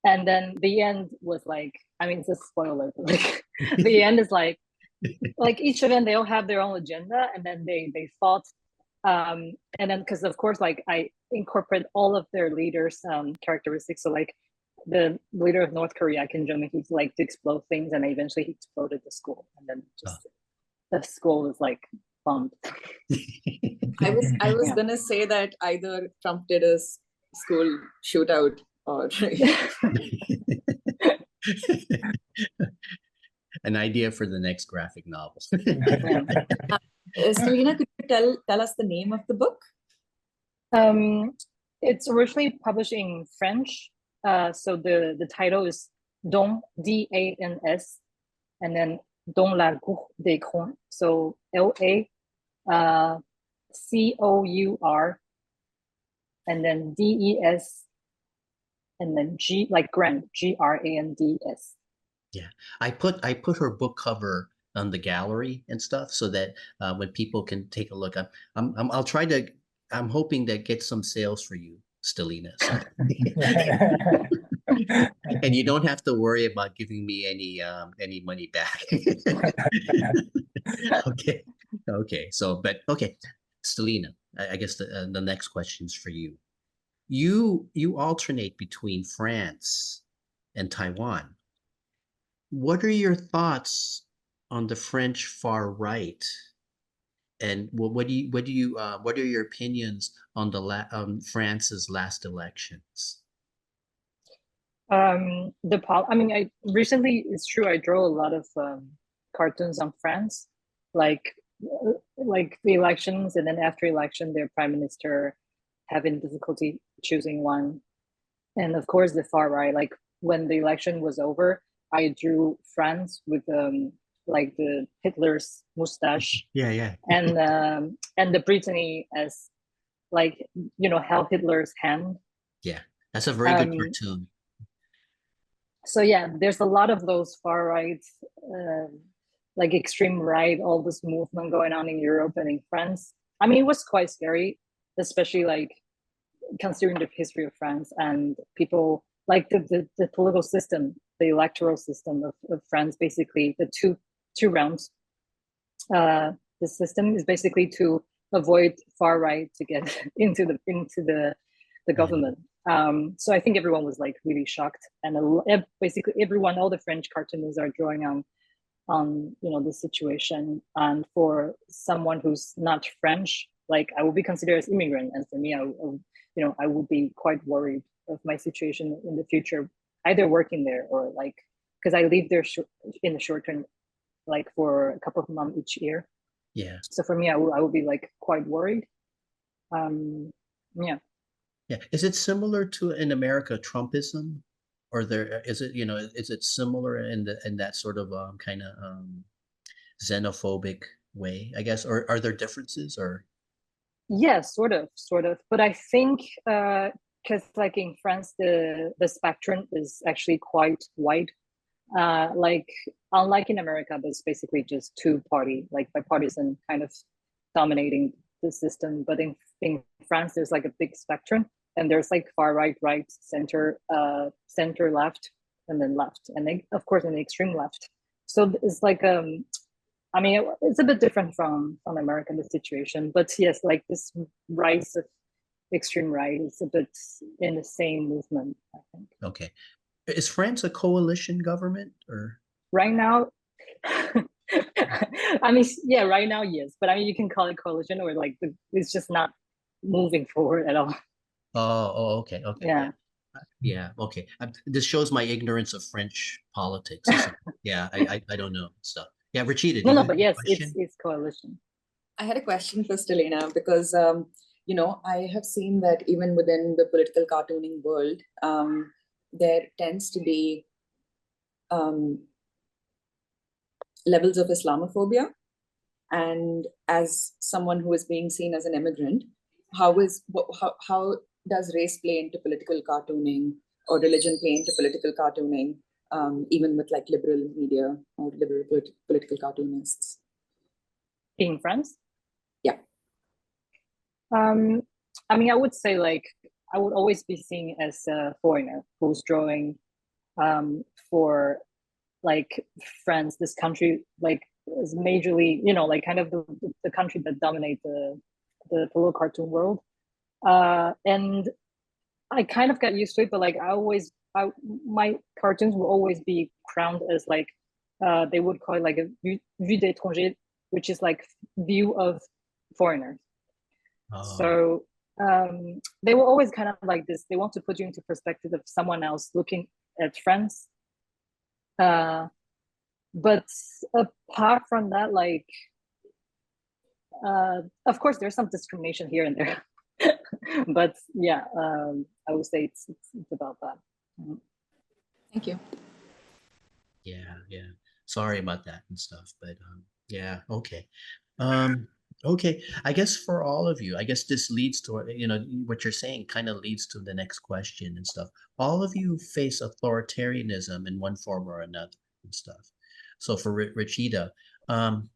then the end was like, I mean, it's a spoiler, but like the end is like each of them, they all have their own agenda, and then they fought. And then because of course, like I incorporate all of their leaders' characteristics. So like the leader of North Korea, Kim Jong Un, he's like to explode things, and eventually he exploded the school, and then just the school was like bombed. I was gonna say that either Trump did a school shootout or an idea for the next graphic novel. Stellina, could you tell us the name of the book? It's originally published in French. So the title is Don, DANS, and then dans la cour des grands. So LACOUR, and then DES, and then G, like grand, GRANDS. Yeah, I put her book cover on the gallery and stuff so that when people can take a look, I'll try to. I'm hoping to get some sales for you, Stellina. So. And you don't have to worry about giving me any money back. Okay, okay. So, but okay, Stellina, I guess the next question's for you. You alternate between France and Taiwan. What are your thoughts on the French far right? And what are your opinions on France's last elections? I mean, I recently, it's true, I draw a lot of cartoons on France, like the elections, and then after election, their prime minister having difficulty choosing one, and of course the far right. Like when the election was over, I drew France with like the Hitler's mustache, Yeah. and the Brittany as like held Hitler's hand. Yeah, that's a very good cartoon. So yeah, there's a lot of those far right, like extreme right, all this movement going on in Europe and in France. I mean, it was quite scary, especially like considering the history of France and people like the political system, the electoral system of France. Basically, the two rounds. The system is basically to avoid far right to get into the government. So I think everyone was like really shocked, and basically everyone, all the French cartoonists are drawing on the situation. And for someone who's not French, like I would be considered as immigrant, and for me, I would be quite worried of my situation in the future, either working there or like because I live there in the short term, like for a couple of months each year. Yeah. So for me, I would be like quite worried. Yeah. Yeah. Is it similar to in America Trumpism, or is it similar in that sort of kind of xenophobic way, I guess, or are there differences or? Yeah, sort of. But I think because like in France, the spectrum is actually quite wide. Like unlike in America, there's basically just two party, like bipartisan kind of dominating the system. But in France, there's like a big spectrum, and there's like far right, right, center, center left, and then left, and then of course in the extreme left. So it's like I mean, it's a bit different from America, the situation, but yes, like this rise of extreme right is a bit in the same movement, I think. Okay. Is France a coalition government or? Right now, I mean, yeah, right now, yes. But I mean, you can call it coalition or like it's just not moving forward at all. Oh, okay. Yeah. Yeah, okay. This shows my ignorance of French politics. So, yeah, I don't know stuff. Yeah, Rachita, do you No, have but a yes, question? it's coalition. I had a question for Stellina because I have seen that even within the political cartooning world, there tends to be levels of Islamophobia. And as someone who is being seen as an immigrant, how does race play into political cartooning or religion play into political cartooning, even with like liberal media or liberal political cartoonists? In France? Yeah. I mean, I would say like I would always be seen as a foreigner who's drawing for like France, this country like is majorly, like kind of the country that dominate the political cartoon world. And I kind of got used to it, but like my cartoons will always be crowned as like they would call it like a vue d'étranger, which is like view of foreigners. Oh. So they were always kind of like this. They want to put you into perspective of someone else looking at France. But apart from that, like, of course, there's some discrimination here and there. But yeah, I would say it's about that. Thank you. Yeah. sorry about that and stuff. But yeah, okay. Um, okay, I guess for all of you, I guess this leads to, you know, what you're saying kind of leads to the next question and stuff. All of you face authoritarianism in one form or another and stuff. So for Rachita, um,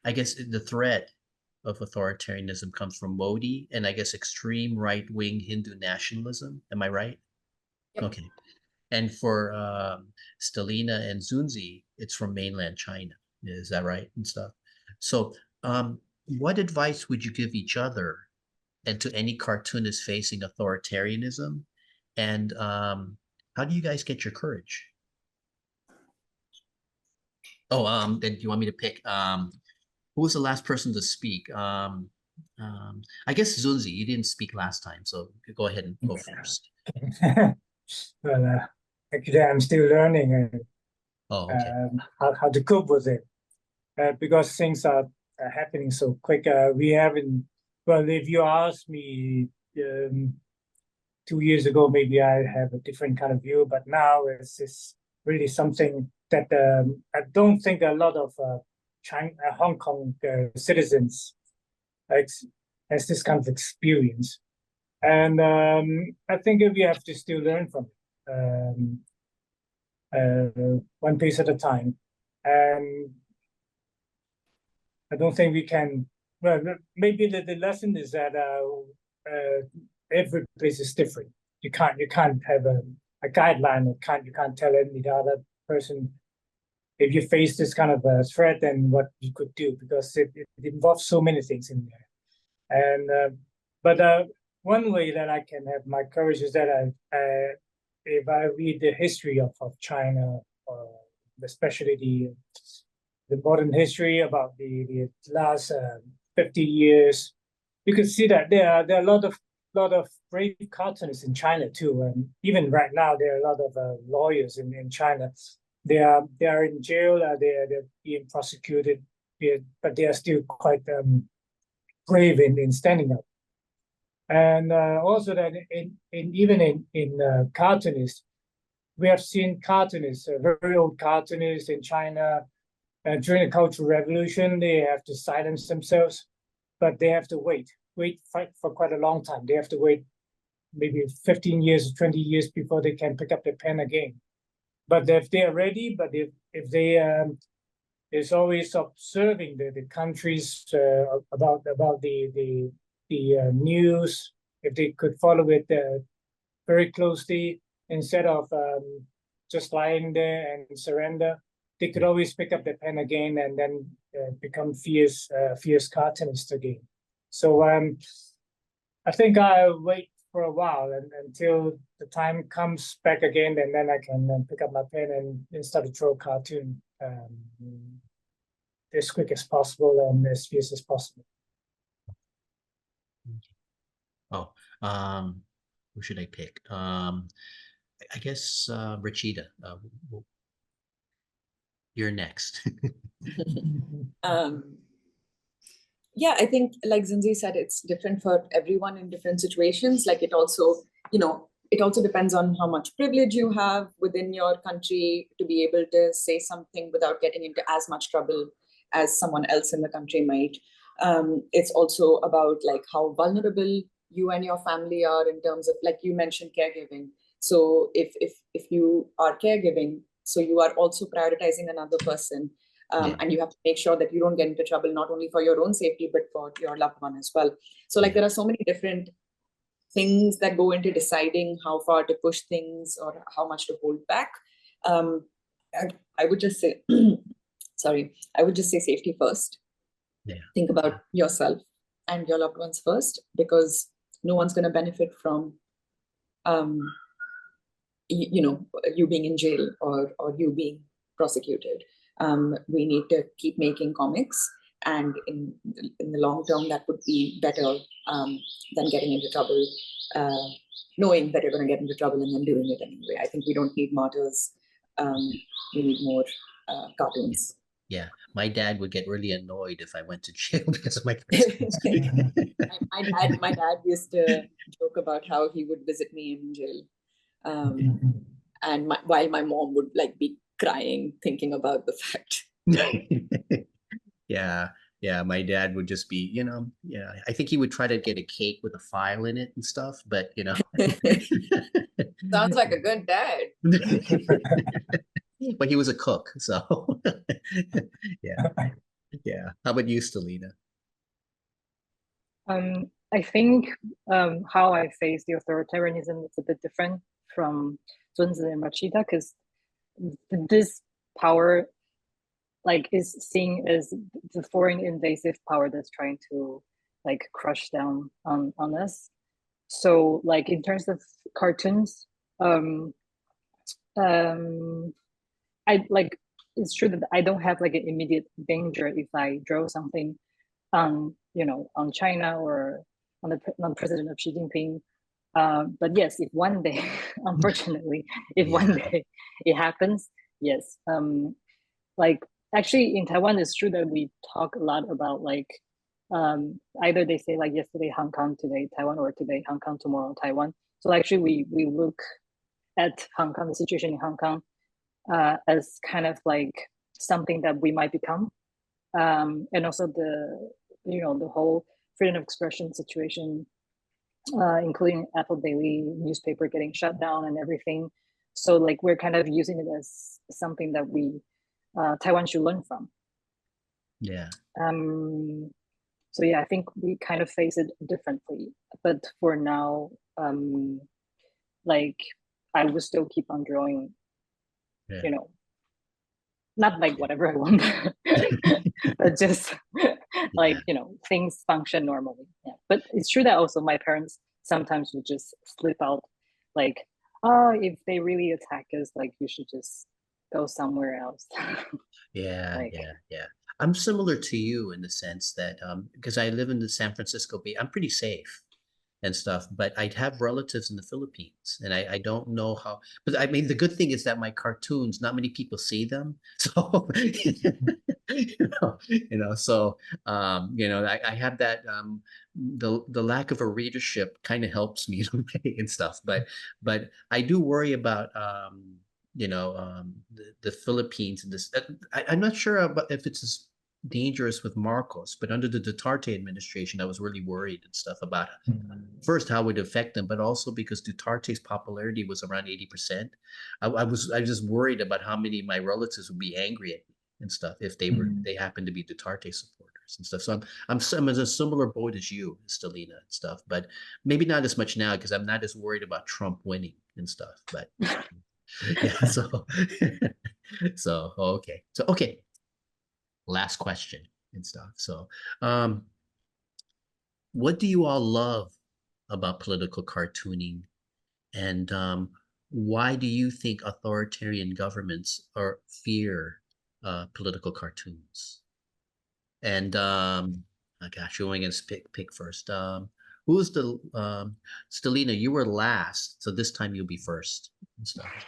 I guess the threat of authoritarianism comes from Modi and I guess extreme right-wing Hindu nationalism. Am I right? Yep. Okay. And for Stellina and Zunzi, it's from mainland China. Is that right and stuff? So what advice would you give each other and to any cartoonist facing authoritarianism? And how do you guys get your courage? Oh, then do you want me to pick who was the last person to speak? I guess Zunzi, you didn't speak last time, so go ahead and go first. Well, actually, I'm still learning Oh, okay. how to cope with it because things are happening so quick. We haven't. Well, if you asked me 2 years ago, maybe I have a different kind of view, but now it's really something that I don't think a lot of Hong Kong citizens has this kind of experience, and I think we have to still learn from it, one piece at a time, and I don't think we can. Well, maybe the lesson is that every place is different. You can't have a guideline. You can't tell any other person if you face this kind of a threat and what you could do, because it involves so many things in there. And but one way that I can have my courage is that if I read the history of China, especially the modern history about the last 50 years, you can see that there are a lot of brave cartoonists in China too, and even right now there are a lot of lawyers in China. They are in jail. They're being prosecuted, but they are still quite brave in standing up. And also that even in cartoonists, we have seen cartoonists, very old cartoonists in China. During the Cultural Revolution, they have to silence themselves, but they have to wait for quite a long time. They have to wait maybe 15 years or 20 years before they can pick up the pen again. But if they are ready, but if they is always observing the countries about the news, if they could follow it very closely instead of just lying there and surrender, they could always pick up the pen again and then become fierce cartoonists again. So I think I'll wait for a while until the time comes back again, and then I can pick up my pen and start to draw a cartoon as quick as possible and as fierce as possible. Oh, who should I pick? I guess Rachita, you're next. Yeah, I think like Zunzi said, it's different for everyone in different situations. Like it also depends on how much privilege you have within your country to be able to say something without getting into as much trouble as someone else in the country might. It's also about like how vulnerable you and your family are in terms of, like you mentioned, caregiving. So if you are caregiving, so you are also prioritizing another person. And you have to make sure that you don't get into trouble, not only for your own safety, but for your loved one as well. So like there are so many different things that go into deciding how far to push things or how much to hold back. I would just say, I would just say safety first. Yeah. Think about yourself and your loved ones first, because no one's going to benefit from, you being in jail or you being prosecuted. We need to keep making comics, and in the long term, that would be better than getting into trouble, knowing that you're going to get into trouble and then doing it anyway. I think we don't need martyrs. We need more cartoons. Yeah, my dad would get really annoyed if I went to jail because of my my dad used to joke about how he would visit me in jail. And while my mom would like be crying thinking about the fact. Yeah, yeah. My dad would just be, yeah. I think he would try to get a cake with a file in it and stuff, but Sounds like a good dad. But he was a cook, so yeah, yeah. How about you, Stellina? I think how I face the authoritarianism is a bit different from Zunzi and Rachita, because this power like is seen as the foreign invasive power that's trying to like crush down on us. So like in terms of cartoons, I like it's true that I don't have like an immediate danger if I draw something on on China or on the president of Xi Jinping. But yes, if one day, unfortunately, if one day it happens, yes. Like actually in Taiwan, it's true that we talk a lot about like either they say like yesterday Hong Kong, today Taiwan, or today Hong Kong, tomorrow Taiwan. So actually we look at Hong Kong, the situation in Hong Kong, as kind of like something that we might become, and also the whole freedom of expression situation, including Apple Daily newspaper getting shut down and everything. So like we're kind of using it as something that we Taiwan should learn from. Yeah. So yeah, I think we kind of face it differently. But for now, like I will still keep on drawing, not like whatever I want, but just like things function normally. Yeah. But it's true that also my parents sometimes would just slip out like, oh, if they really attack us, like you should just go somewhere else. Yeah, yeah. I'm similar to you in the sense that because I live in the San Francisco Bay, I'm pretty safe and stuff, but I have relatives in the Philippines, and I don't know how. But I mean, the good thing is that my cartoons, not many people see them, so so I have that the lack of a readership kind of helps me in a way and stuff, but I do worry about the Philippines and this. I'm not sure about if it's as dangerous with Marcos, but under the Duterte administration, I was really worried and stuff about first how it would affect them, but also because Duterte's popularity was around 80%. I was just worried about how many of my relatives would be angry at me and stuff if they happened to be Duterte supporters and stuff. So I'm in a similar boat as you, Stellina and stuff, but maybe not as much now because I'm not as worried about Trump winning and stuff. But yeah, okay. Last question and stuff. So, what do you all love about political cartooning, and why do you think authoritarian governments fear political cartoons? And gosh, who am I going to pick first? Who's the Stellina? You were last, so this time you'll be first and stuff.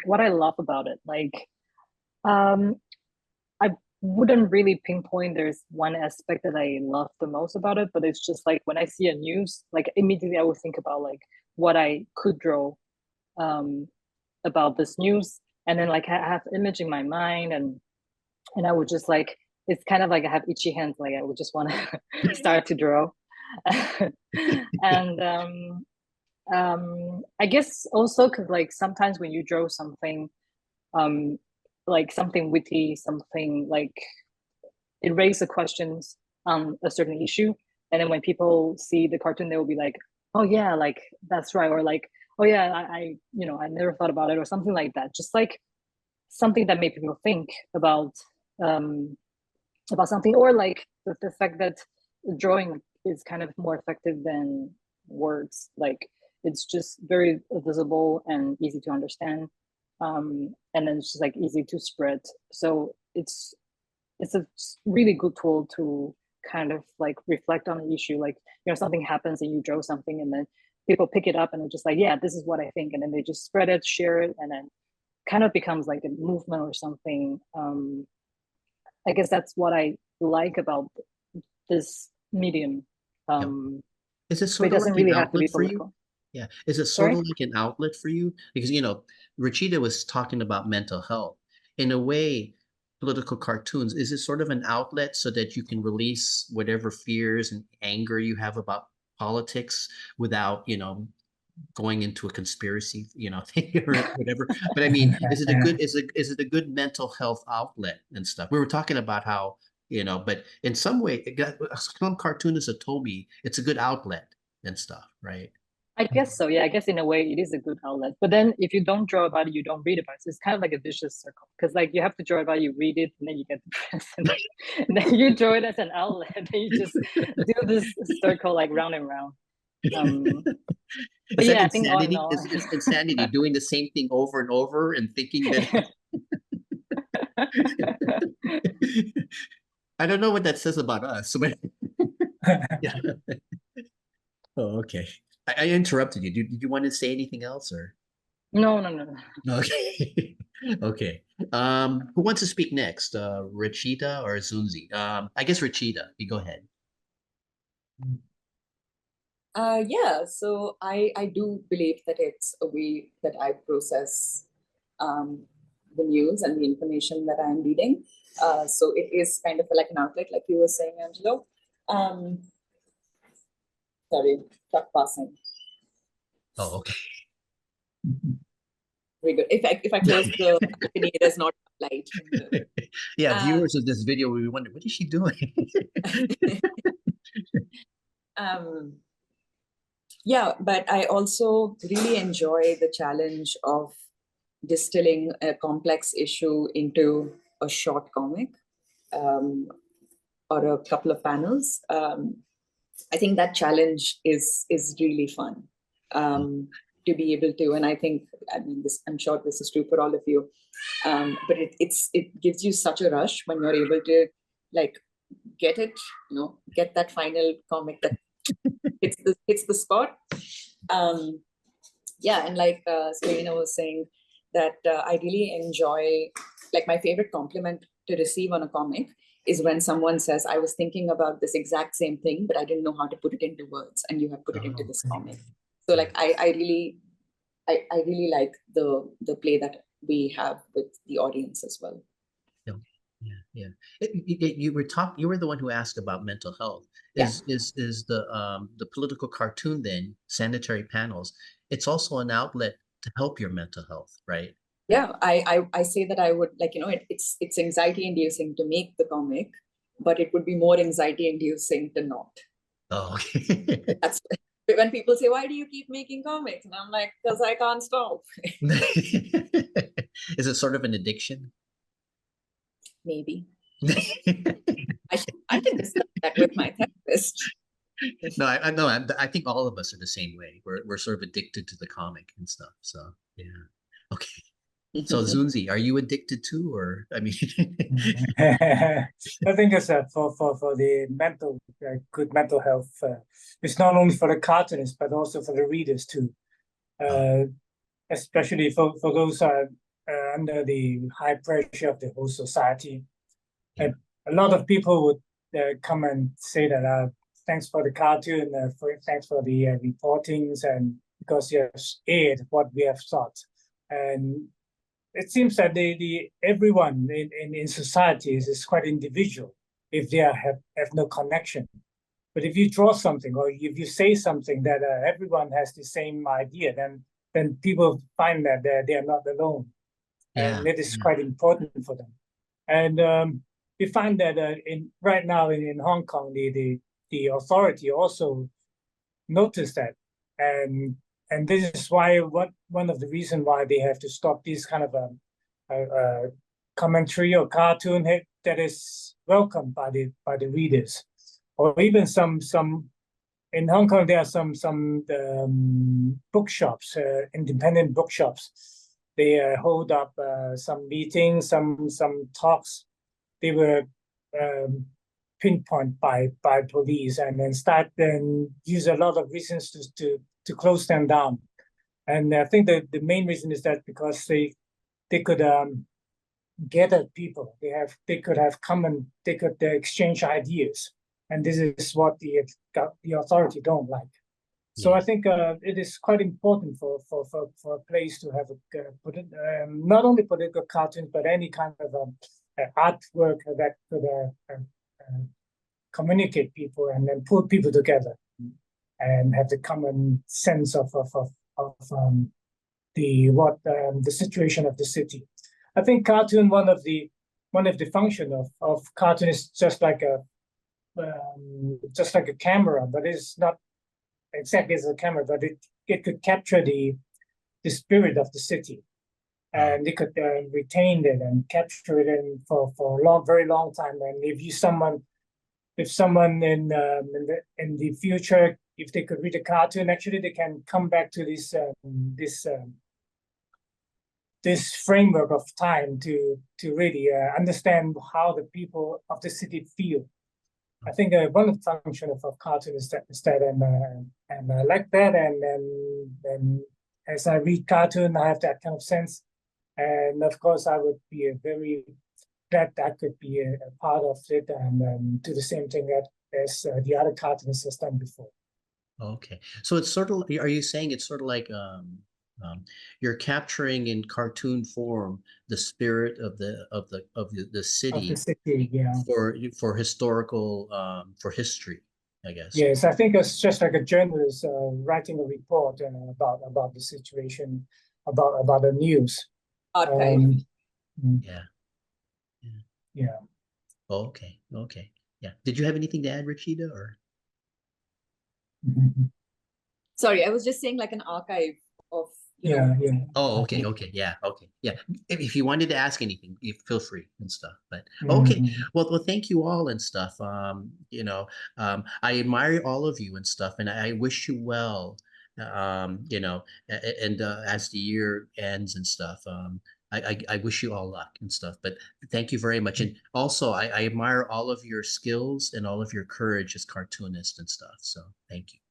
What I love about it, like, I wouldn't really pinpoint there's one aspect that I love the most about it, but it's just like when I see a news, like immediately I would think about like what I could draw about this news, and then like I have image in my mind, and I would just like it's kind of like I have itchy hands, like I would just want to start to draw, and I guess also because like sometimes when you draw something like something witty, something like it raises questions on a certain issue, and then when people see the cartoon they will be like, oh yeah, like that's right, or like, oh yeah, I I never thought about it, or something like that, just like something that made people think about something, or like the fact that drawing is kind of more effective than words, like it's just very visible and easy to understand, and then it's just like easy to spread. So it's a really good tool to kind of like reflect on the issue, like something happens and you draw something and then people pick it up and they're just like, yeah, this is what I think, and then they just spread it, share it, and then kind of becomes like a movement or something. I guess that's what I like about this medium. Is it So sort it of doesn't like an really have to be outlet for you? political. Yeah. Is it sort Sorry? of like an outlet for you? Because, you know, Rachita was talking about mental health. In a way, political cartoons, is it sort of an outlet so that you can release whatever fears and anger you have about politics without, you know, going into a conspiracy, you know, thing or whatever. But I mean, is it a good mental health outlet and stuff? We were talking about how, you know, but in some way, some cartoonists have told me it's a good outlet and stuff, right? I guess so. Yeah, I guess in a way it is a good outlet. But then if you don't draw about it, you don't read about it. So it's kind of like a vicious circle. Because like you have to draw about it, you read it, and then you get depressed. And then you draw it as an outlet, and you just do this circle like round and round. But Is that yeah, I think all in insanity? all. Is insanity doing the same thing over and over and thinking that I don't know what that says about us, but yeah. Oh, okay. I interrupted you. Did you want to say anything else or? No, no, no, no. Okay. Okay. Who wants to speak next? Rachita or Zunzi? I guess Rachita. You go ahead. Yeah, so I do believe that it's a way that I process the news and the information that I'm reading. So it is kind of like an outlet, like you were saying, Angelo. Sorry, truck passing. Oh, okay. Very good. If I close the balcony, it is not light. Yeah, viewers of this video, we wonder, what is she doing? Yeah, but I also really enjoy the challenge of distilling a complex issue into a short comic or a couple of panels. I think that challenge is really fun to be able to, and I mean, this, I'm sure this is true for all of you, but it gives you such a rush when you're able to like get it, you know, get that final comic that hits the spot. Yeah, and like Stellina was saying, that I really enjoy, like my favorite compliment to receive on a comic is when someone says, I was thinking about this exact same thing, but I didn't know how to put it into words, and you have put it into this comic. So like I really like the play that we have with the audience as well. Yeah. You were the one who asked about mental health. Is the political cartoon then, Sanitary Panels, it's also an outlet to help your mental health, right? Yeah, I say that I would like, you know, it's anxiety inducing to make the comic, but it would be more anxiety inducing to not. Oh, okay. That's when people say, why do you keep making comics? And I'm like, because I can't stop. Is it sort of an addiction? Maybe. I can discuss that with my therapist. No, I know. I think all of us are the same way. We're sort of addicted to the comic and stuff. So yeah. Okay. So Zunzi, are you addicted too, or I mean? I think it's for the mental good mental health. It's not only for the cartoonists but also for the readers too. Especially for those under the high pressure of the whole society. Yeah. A lot of people would come and say that thanks for the cartoon, thanks for the reportings, and because you have aired what we have thought. And it seems that everyone in society is quite individual if they have no connection. But if you draw something or if you say something that everyone has the same idea, then people find that they are not alone, and it is quite important for them. And we find that right now in Hong Kong, the authority also noticed that, and this is why one of the reasons why they have to stop this kind of a commentary or cartoon that is welcomed by the readers, or even some in Hong Kong there are some bookshops, independent bookshops. They hold up some meetings, some talks. They were pinpointed by police, and then use a lot of reasons to close them down. And I think that the main reason is that because they could gather people, they could exchange ideas, and this is what the authority don't like. So I Yes. think it is quite important for a place to have not only political cartoons, but any kind of artwork that could communicate people and then pull people together and have the common sense of the situation of the city. I think cartoon one of the function of cartoon is just like a camera, but it's not exactly as a camera, but it could capture the spirit of the city, and it could retain it and capture it for a very long time. And if someone in the future, if they could read a cartoon, actually they can come back to this framework of time to really understand how the people of the city feel. I think one of the functions of cartoon is that and I like that, and as I read cartoon, I have that kind of sense, and of course I would be very glad that could be a part of it and do the same thing as the other cartoonists has done before. Okay. So it's sort of, are you saying it's sort of like you're capturing in cartoon form the spirit of the city Of the city, yeah. for historical for history, I guess. Yes, I think it's just like a journalist writing a report about the situation, about the news. Archive. Yeah. Yeah. Okay. Okay. Yeah. Did you have anything to add, Rachita, or? Sorry, I was just saying like an archive of, you Yeah, know. yeah. Oh, okay, okay, yeah, okay, yeah. If you wanted to ask anything, you feel free and stuff. But okay, well, thank you all and stuff. I admire all of you and stuff, and I wish you well. And as the year ends and stuff, I wish you all luck and stuff. But thank you very much, and also I admire all of your skills and all of your courage as cartoonists and stuff. So thank you.